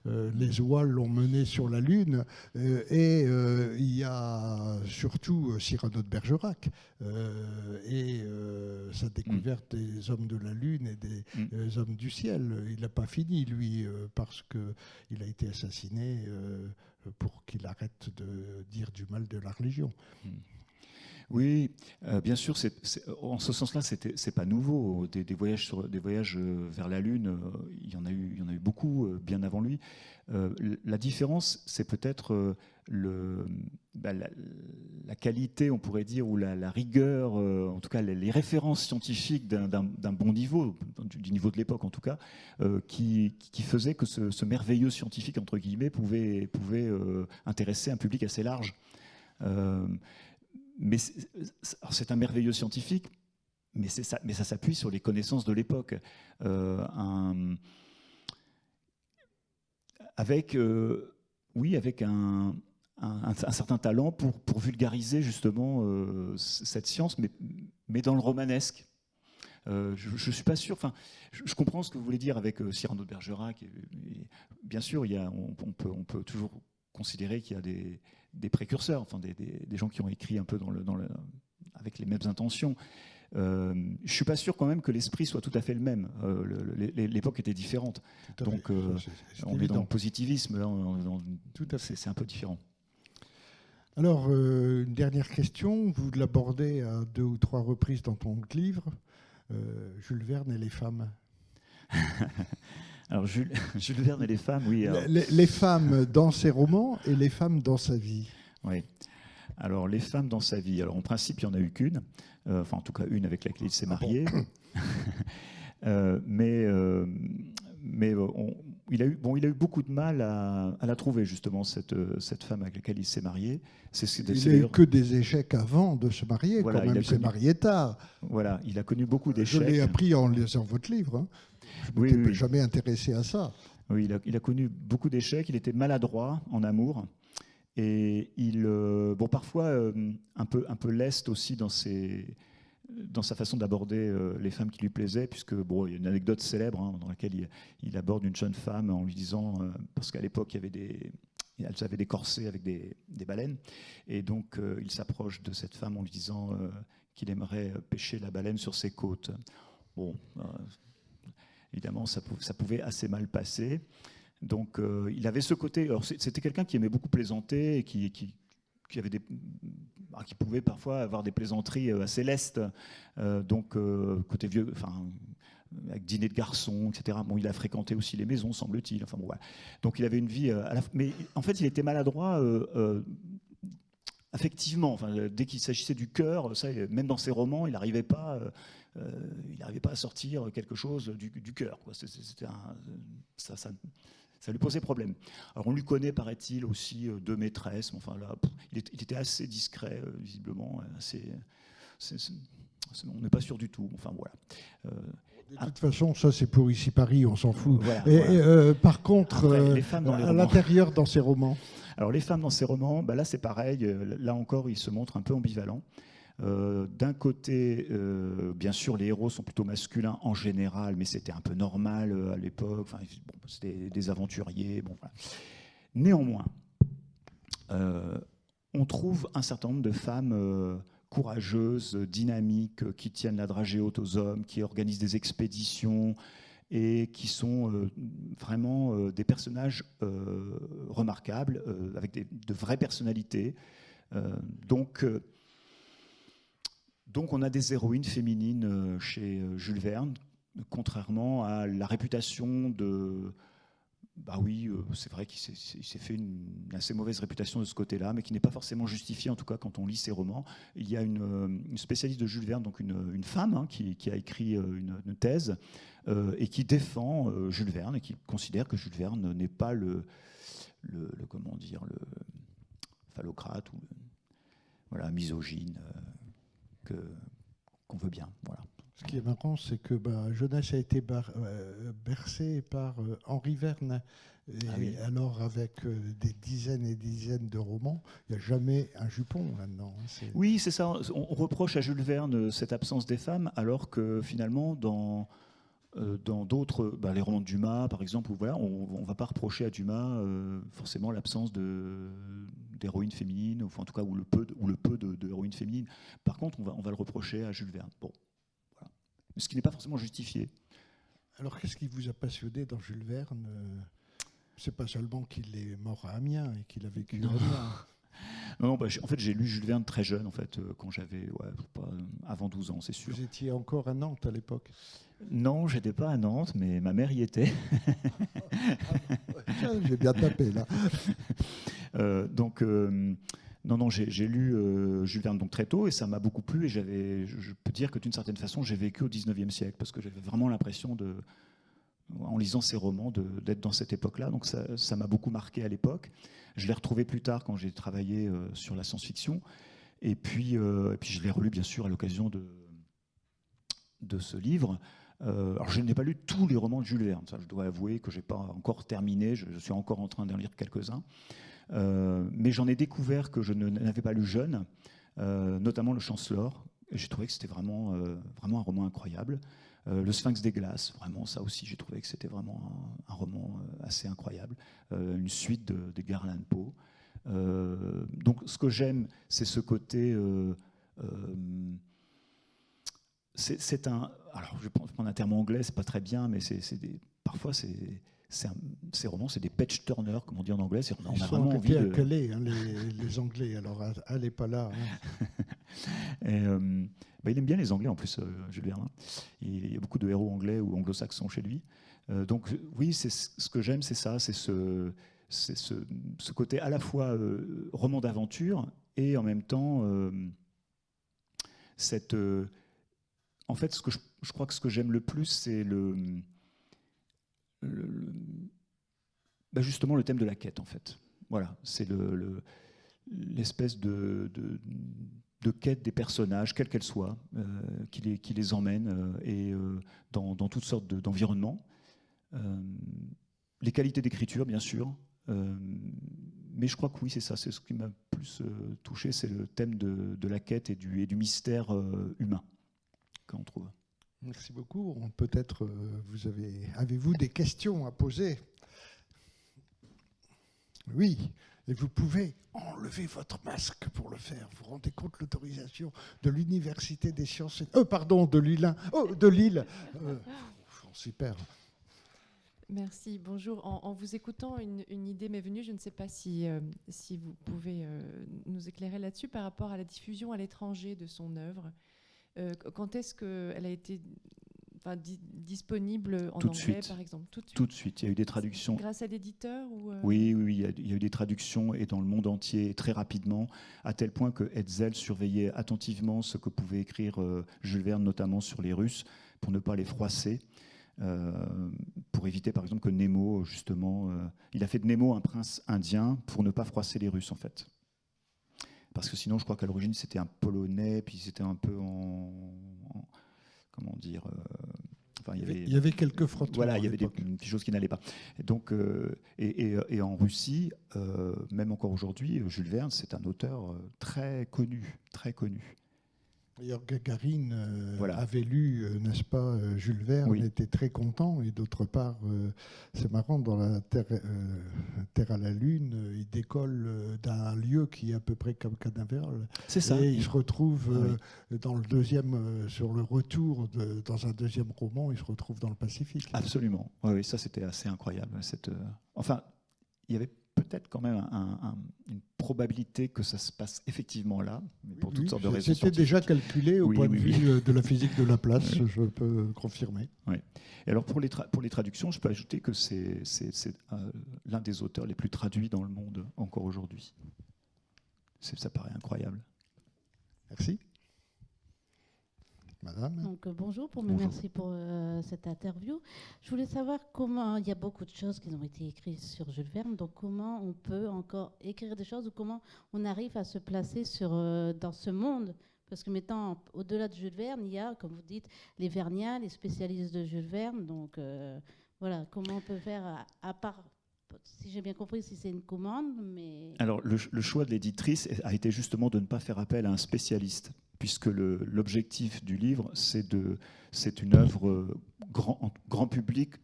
les oies l'ont mené sur la Lune. Il y a surtout Cyrano de Bergerac et sa découverte des hommes de la Lune et des hommes du ciel. Il n'a pas fini, lui, parce qu'il a été assassiné pour qu'il arrête de dire du mal de la religion. Oui, bien sûr. En ce sens-là, c'est pas nouveau. Des voyages vers la Lune, il y en a eu beaucoup bien avant lui. La différence, c'est peut-être la qualité, on pourrait dire, ou la rigueur, en tout cas les références scientifiques d'un bon niveau, du niveau de l'époque en tout cas, qui faisait que ce merveilleux scientifique entre guillemets pouvait intéresser un public assez large. Mais c'est un merveilleux scientifique, mais ça s'appuie sur les connaissances de l'époque. Avec un certain talent pour vulgariser justement cette science, mais dans le romanesque. Je ne suis pas sûr. Enfin, je comprends ce que vous voulez dire avec Cyrano de Bergerac. Et bien sûr, on peut toujours considérer qu'il y a des précurseurs, enfin des gens qui ont écrit un peu avec les mêmes intentions. Je ne suis pas sûr quand même que l'esprit soit tout à fait le même. L'époque était différente. Donc on est dans le positivisme, là, c'est un peu différent. Alors, une dernière question. Vous l'abordez à 2 ou 3 reprises dans ton livre. Jules Verne et les femmes. Alors, Jules Verne et les femmes, oui. Alors... Les femmes dans ses romans et les femmes dans sa vie. Oui. Alors, les femmes dans sa vie. Alors, en principe, il n'y en a eu qu'une. Enfin, en tout cas, une avec laquelle il s'est marié. Il a eu beaucoup de mal à la trouver, justement, cette femme avec laquelle il s'est marié. Il n'a eu que des échecs avant de se marier, voilà, quand même. Il s'est marié tard. Voilà, il a connu beaucoup d'échecs. Je l'ai appris en lisant votre livre. Hein. Je ne m'étais jamais intéressé à ça. Oui, il a connu beaucoup d'échecs. Il était maladroit en amour. Et parfois un peu leste aussi dans sa façon d'aborder les femmes qui lui plaisaient, puisque il y a une anecdote célèbre dans laquelle il aborde une jeune femme en lui disant, parce qu'à l'époque elles avaient des corsets avec des baleines, et donc il s'approche de cette femme en lui disant qu'il aimerait pêcher la baleine sur ses côtes. Évidemment, ça pouvait assez mal passer. Donc il avait ce côté. Alors c'était quelqu'un qui aimait beaucoup plaisanter et qui pouvait parfois avoir des plaisanteries assez lestes. Côté vieux, avec dîner de garçons, etc. Il a fréquenté aussi les maisons, semble-t-il. Voilà. Donc il avait une vie. Mais en fait, il était maladroit. Affectivement, dès qu'il s'agissait du cœur, même dans ses romans, il n'arrivait pas à sortir quelque chose du cœur. Ça lui posait problème. Alors on lui connaît, paraît-il, aussi 2 maîtresses. Il était assez discret, visiblement. On n'est pas sûr du tout. De toute façon, ça c'est pour Ici Paris, on s'en fout. Voilà. Par contre, après, à l'intérieur dans ses romans. Alors les femmes dans ses romans, là c'est pareil. Là encore, il se montre un peu ambivalent. D'un côté, bien sûr, les héros sont plutôt masculins en général, mais c'était un peu normal à l'époque. Enfin, bon, c'était des aventuriers. Bon, voilà. Néanmoins, on trouve un certain nombre de femmes courageuses, dynamiques, qui tiennent la dragée haute aux hommes, qui organisent des expéditions et qui sont vraiment des personnages remarquables, avec de vraies personnalités. Donc on a des héroïnes féminines chez Jules Verne, contrairement à la réputation de... Bah oui, c'est vrai qu'il s'est fait une assez mauvaise réputation de ce côté-là, mais qui n'est pas forcément justifiée, en tout cas quand on lit ses romans. Il y a une spécialiste de Jules Verne, donc une femme, hein, qui a écrit une thèse et qui défend Jules Verne et qui considère que Jules Verne n'est pas comment dire, le phallocrate ou voilà, misogyne qu'on veut bien. Voilà. Ce qui est marrant, c'est que Jeunesse a été bercé par Henri Verne. Et oui. alors, avec des dizaines et des dizaines de romans, il n'y a jamais un jupon là-dedans. Oui, c'est ça. On reproche à Jules Verne cette absence des femmes, alors que finalement, dans d'autres, les romans de Dumas, par exemple, voilà, on ne va pas reprocher à Dumas forcément l'absence d'héroïnes féminines, enfin, en tout cas, ou le peu d'héroïnes féminines. Par contre, on va le reprocher à Jules Verne. Bon. Ce qui n'est pas forcément justifié. Alors, qu'est-ce qui vous a passionné dans Jules Verne ? C'est pas seulement qu'il est mort à Amiens et qu'il a vécu à Amiens. Non, en fait, j'ai lu Jules Verne très jeune, en fait, quand j'avais avant 12 ans, c'est sûr. Vous étiez encore à Nantes à l'époque ? Non, j'étais pas à Nantes, mais ma mère y était. J'ai bien tapé, là. Non, j'ai lu Jules Verne donc très tôt et ça m'a beaucoup plu et je peux dire que d'une certaine façon j'ai vécu au 19e siècle parce que j'avais vraiment l'impression en lisant ces romans d'être dans cette époque-là, donc ça m'a beaucoup marqué à l'époque. Je l'ai retrouvé plus tard quand j'ai travaillé sur la science-fiction et puis je l'ai relu bien sûr à l'occasion de ce livre. Alors je n'ai pas lu tous les romans de Jules Verne, ça je dois avouer que j'ai pas encore terminé, je suis encore en train d'en lire quelques-uns. Mais j'en ai découvert que je n'avais pas lu jeune, notamment Le Chancellor. J'ai trouvé que c'était vraiment un roman incroyable. Le Sphinx des glaces, vraiment ça aussi, j'ai trouvé que c'était vraiment un roman assez incroyable. Une suite d'Edgar Allan Poe. Donc ce que j'aime, c'est ce côté... c'est un... Alors je vais prendre un terme anglais, c'est pas très bien, mais parfois ces romans, c'est des page turners, comme on dit en anglais. On Ils a sont vraiment envie de... acculés, hein, les Anglais, alors allez pas là. Hein. Il aime bien les Anglais en plus, Jules Verne. Il y a beaucoup de héros anglais ou anglo-saxons chez lui. Donc oui, ce que j'aime, c'est ça, c'est ce côté à la fois roman d'aventure et en même temps en fait, je crois que ce que j'aime le plus, c'est justement le thème de la quête, en fait. Voilà, c'est l'espèce de quête des personnages, quelle qu'elle soit, qui les emmène dans toutes sortes d'environnements. Les qualités d'écriture, bien sûr, mais je crois que oui, c'est ça, c'est ce qui m'a plus touché, c'est le thème de la quête et du mystère humain qu'on trouve. Merci beaucoup. Peut-être avez-vous des questions à poser ? Oui, et vous pouvez enlever votre masque pour le faire. Vous vous rendez compte l'autorisation de l'Université des sciences... de Lille. On s'y perd. Merci, bonjour. En vous écoutant, une idée m'est venue. Je ne sais pas si vous pouvez nous éclairer là-dessus par rapport à la diffusion à l'étranger de son œuvre. Quand est-ce qu'elle a été disponible en anglais, par exemple ? Tout de suite. Il y a eu des traductions. Grâce à l'éditeur ou Oui, il y a eu des traductions et dans le monde entier très rapidement, à tel point que Hetzel surveillait attentivement ce que pouvait écrire Jules Verne, notamment sur les Russes, pour ne pas les froisser. Pour éviter par exemple que Nemo, justement, il a fait de Nemo un prince indien pour ne pas froisser les Russes en fait. Parce que sinon je crois qu'à l'origine c'était un Polonais, puis c'était un peu comment dire... il y avait quelques frottements. Voilà, il y avait des petites choses qui n'allaient pas. Et donc, et en Russie, même encore aujourd'hui, Jules Verne, c'est un auteur très connu, très connu. D'ailleurs, Gagarine Voilà. avait lu, n'est-ce pas, Jules Verne, Oui. était très content. Et d'autre part, c'est marrant, dans la Terre à la Lune, il décolle d'un lieu qui est à peu près comme Canaveral. C'est ça. Et il se retrouve Oui. dans le deuxième, sur le retour, dans un deuxième roman, il se retrouve dans le Pacifique. Absolument. Oui, ça c'était assez incroyable. Enfin, il y avait peut-être quand même une probabilité que ça se passe effectivement là, mais pour toutes sortes de raisons. C'était déjà calculé au point de vue de la physique de la place, je peux confirmer. Oui. Et alors pour les traductions, je peux ajouter que c'est l'un des auteurs les plus traduits dans le monde encore aujourd'hui. Ça paraît incroyable. Merci. Madame. Donc, bonjour, Bonjour. merci pour cette interview. Je voulais savoir comment, il y a beaucoup de choses qui ont été écrites sur Jules Verne, donc comment on peut encore écrire des choses ou comment on arrive à se placer dans ce monde. Parce que maintenant, au-delà de Jules Verne, il y a, comme vous dites, les Verniens, les spécialistes de Jules Verne. Donc voilà, comment on peut faire, à part, si j'ai bien compris, si c'est une commande, mais... Alors, le choix de l'éditrice a été justement de ne pas faire appel à un spécialiste, puisque l'objectif du livre, c'est une œuvre grand public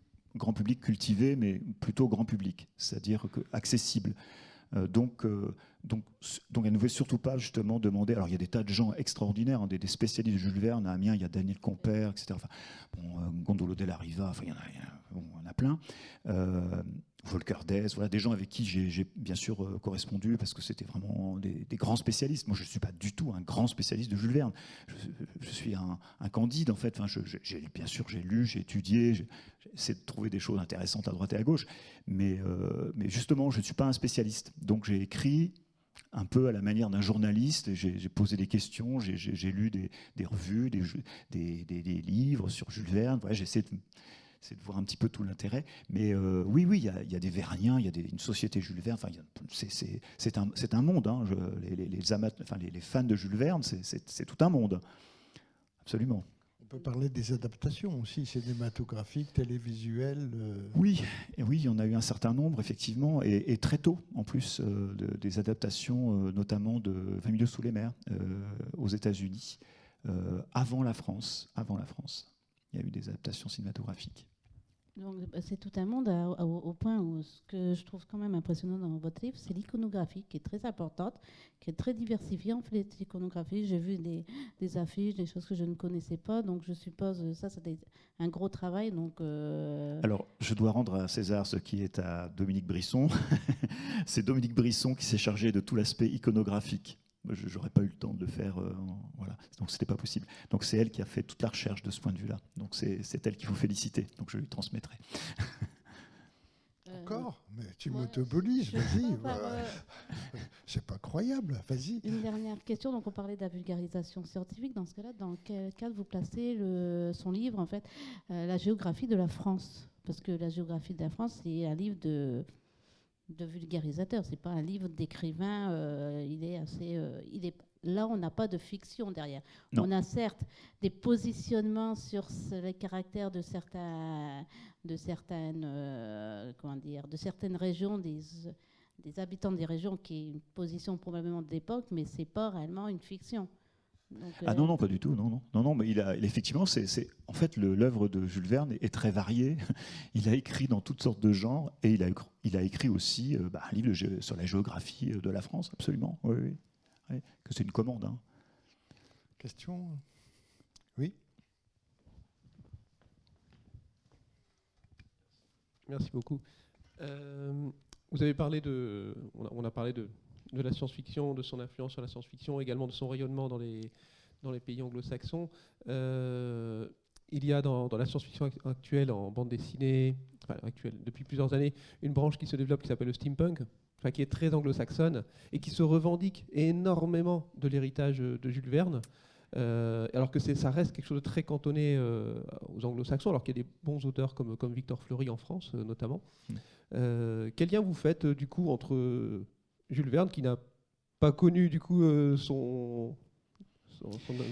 cultivé, mais plutôt grand public, c'est-à-dire accessible. Donc, elle ne voulait surtout pas justement demander. Alors, il y a des tas de gens extraordinaires, hein, des spécialistes de Jules Verne. À Amiens, il y a Daniel Compère, etc. Enfin, Gondolo della Riva, enfin, il y en a plein. Volker Dess, voilà, des gens avec qui j'ai bien sûr correspondu parce que c'était vraiment des grands spécialistes. Moi, je ne suis pas du tout un grand spécialiste de Jules Verne. Je suis un candide, en fait. Enfin, bien sûr, j'ai lu, j'ai étudié, j'ai essayé de trouver des choses intéressantes à droite et à gauche. Mais justement, je ne suis pas un spécialiste. Donc, j'ai écrit un peu à la manière d'un journaliste. J'ai posé des questions, j'ai lu des revues, des livres sur Jules Verne. Voilà, j'ai essayé de voir un petit peu tout l'intérêt. Mais oui, il y a des Verniens, il y a une société Jules Verne. Enfin, c'est un monde. Hein. Les fans de Jules Verne, c'est tout un monde. Absolument. On peut parler des adaptations aussi, cinématographiques, télévisuelles. Oui, il y en a eu un certain nombre, effectivement, et très tôt, en plus, des adaptations, notamment de 20 milieux sous les mers, aux États-Unis, avant la France. Il y a eu des adaptations cinématographiques. Donc, c'est tout un monde au point où ce que je trouve quand même impressionnant dans votre livre, c'est l'iconographie qui est très importante, qui est très diversifiée. En fait, l'iconographie, j'ai vu des affiches, des choses que je ne connaissais pas, donc je suppose ça c'est un gros travail. Donc, Alors, je dois rendre à César ce qui est à Dominique Brisson. C'est Dominique Brisson qui s'est chargé de tout l'aspect iconographique. Je n'aurais pas eu le temps de le faire, voilà. Donc c'était pas possible. Donc c'est elle qui a fait toute la recherche de ce point de vue-là. Donc c'est elle qu'il faut féliciter. Donc je lui transmettrai. Encore? Mais tu m'autopolises, vas-y. C'est pas croyable, vas-y. Une dernière question. Donc on parlait de la vulgarisation scientifique. Dans ce cas-là, dans quel cadre vous placez son livre, en fait, la géographie de la France? Parce que la géographie de la France, c'est un livre de vulgarisateur, c'est pas un livre d'écrivain. Là, on n'a pas de fiction derrière. Non. On a certes des positionnements sur les caractères de certaines régions, des habitants des régions, qui est une position probablement de l'époque, mais c'est pas réellement une fiction. Donc, non, pas du tout. Non, mais effectivement, en fait, l'œuvre de Jules Verne est très variée. Il a écrit dans toutes sortes de genres et il a écrit aussi un livre sur la géographie de la France, absolument. Oui. Que c'est une commande. Hein. Question? Oui. Merci beaucoup. Vous avez parlé on a parlé de la science-fiction, de son influence sur la science-fiction, également de son rayonnement dans les pays anglo-saxons. Il y a dans la science-fiction actuelle, en bande dessinée, actuelle depuis plusieurs années, une branche qui se développe qui s'appelle le steampunk, qui est très anglo-saxonne et qui se revendique énormément de l'héritage de Jules Verne. Alors que ça reste quelque chose de très cantonné aux anglo-saxons, alors qu'il y a des bons auteurs comme Victor Fleury en France notamment. Quel lien vous faites du coup entre Jules Verne, qui n'a pas connu du coup son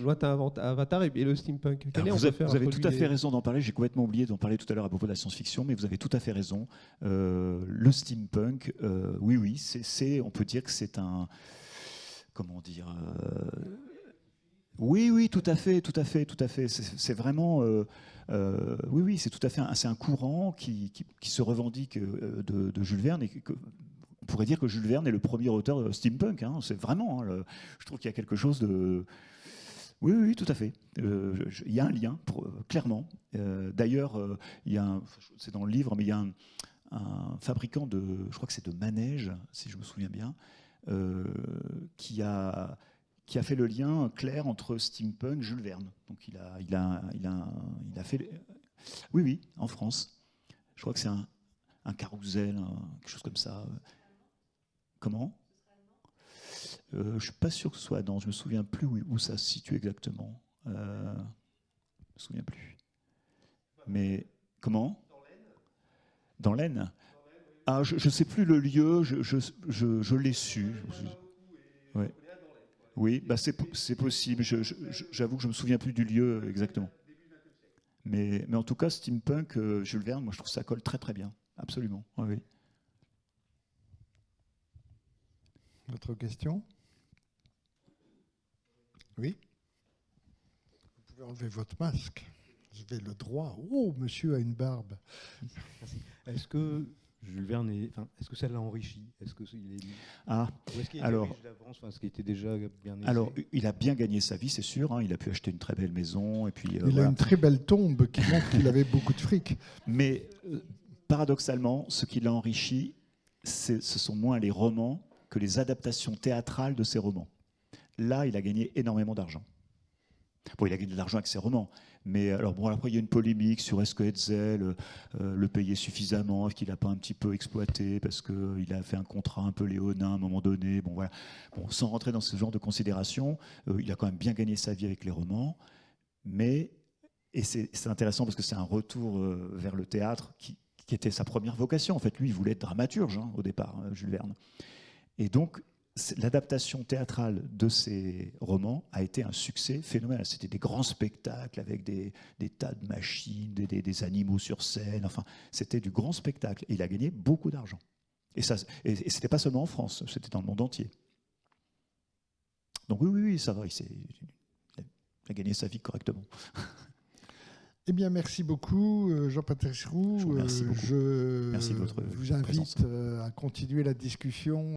lointain avatar, et le steampunk? Vous avez tout à fait raison d'en parler. J'ai complètement oublié d'en parler tout à l'heure à propos de la science-fiction, mais vous avez tout à fait raison. Le steampunk, oui, on peut dire que c'est un... Comment dire Oui, tout à fait. C'est vraiment, oui, c'est tout à fait, c'est un courant qui se revendique de Jules Verne, et on pourrait dire que Jules Verne est le premier auteur de steampunk. Hein, c'est vraiment, je trouve qu'il y a quelque chose de, oui, tout à fait. Il y a un lien, clairement. D'ailleurs, c'est dans le livre, mais il y a un fabricant je crois que c'est de manège, si je me souviens bien, qui a fait le lien clair entre steampunk et Jules Verne. Donc il a fait, oui, en France. Je crois que c'est un carrousel, quelque chose comme ça. Comment ? Je ne suis pas sûr que ce soit Adam. Je ne me souviens plus où ça se situe exactement. Je ne me souviens plus. Mais comment ? Dans l'Aisne. Ah, je ne sais plus le lieu. Je l'ai su. Ouais. Oui, bah c'est possible. J'avoue que je ne me souviens plus du lieu exactement. Mais en tout cas, steampunk, Jules Verne, moi je trouve que ça colle très très bien. Absolument. Oui. Autre question ? Oui ? Vous pouvez enlever votre masque. Vous avez le droit. Oh, monsieur a une barbe. Merci. Est-ce que Jules Verne est-ce que ça l'a enrichi ? Est-ce que il est ou est-ce qu'il était riche d'avance, ce qui était déjà bien aisé ? Alors, il a bien gagné sa vie, c'est sûr. Hein, il a pu acheter une très belle maison. Et puis, il a une très belle tombe qui montre qu'il avait beaucoup de fric. Mais paradoxalement, ce qui l'a enrichi, ce sont moins les romans que les adaptations théâtrales de ses romans. Là, il a gagné énormément d'argent. Bon, il a gagné de l'argent avec ses romans. Mais alors, bon, après, il y a une polémique sur est-ce que Hetzel le payait suffisamment, est-ce qu'il n'a pas un petit peu exploité parce qu'il a fait un contrat un peu léonin à un moment donné. Bon, voilà. Bon, sans rentrer dans ce genre de considérations, il a quand même bien gagné sa vie avec les romans. Et c'est intéressant parce que c'est un retour vers le théâtre qui était sa première vocation. En fait, lui, il voulait être dramaturge au départ, Jules Verne. Et donc, l'adaptation théâtrale de ces romans a été un succès phénoménal. C'était des grands spectacles avec des tas de machines, des animaux sur scène. Enfin, c'était du grand spectacle. Et il a gagné beaucoup d'argent. Et ce n'était pas seulement en France, c'était dans le monde entier. Donc oui, ça va. Il a gagné sa vie correctement. Eh bien, merci beaucoup, Jean-Patrice Roux. Merci beaucoup. Merci de votre vous invite présence. à continuer la discussion